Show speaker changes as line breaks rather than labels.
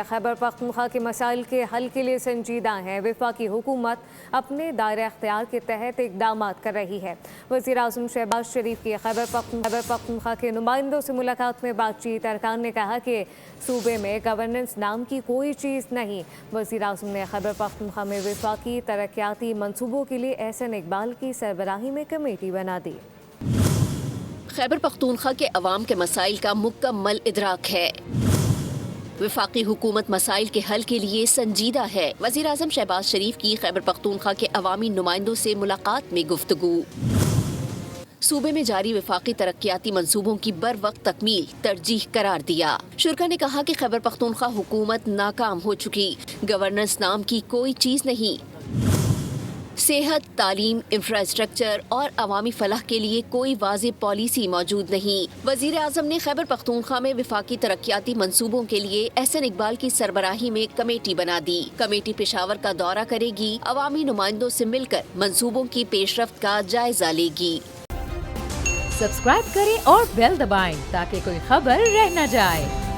خیبر پختونخوا کے مسائل کے حل کے لیے سنجیدہ ہیں۔ وفاقی حکومت اپنے دائرہ اختیار کے تحت اقدامات کر رہی ہے۔ وزیر اعظم شہباز شریف کی خیبر پختونخوا کے نمائندوں سے ملاقات میں بات چیت۔ ارکان نے کہا کہ صوبے میں گورننس نام کی کوئی چیز نہیں۔ وزیر اعظم نے خیبر پختونخوا میں وفاقی ترقیاتی منصوبوں کے لیے احسن اقبال کی سربراہی میں کمیٹی بنا دی۔
خیبر پختونخوا کے عوام کے مسائل کا مکمل ادراک ہے۔ وفاقی حکومت مسائل کے حل کے لیے سنجیدہ ہے۔ وزیر اعظم شہباز شریف کی خیبر پختونخوا کے عوامی نمائندوں سے ملاقات میں گفتگو۔ صوبے میں جاری وفاقی ترقیاتی منصوبوں کی بر وقت تکمیل ترجیح قرار دیا۔ شرکا نے کہا کہ خیبر پختونخوا حکومت ناکام ہو چکی، گورننس نام کی کوئی چیز نہیں۔ صحت، تعلیم، انفراسٹرکچر اور عوامی فلاح کے لیے کوئی واضح پالیسی موجود نہیں۔ وزیر اعظم نے خیبر پختونخوا میں وفاقی ترقیاتی منصوبوں کے لیے احسن اقبال کی سربراہی میں کمیٹی بنا دی۔ کمیٹی پشاور کا دورہ کرے گی، عوامی نمائندوں سے مل کر منصوبوں کی پیش رفت کا جائزہ لے گی۔
سبسکرائب کریں اور بیل دبائیں تاکہ کوئی خبر رہ نہ جائے۔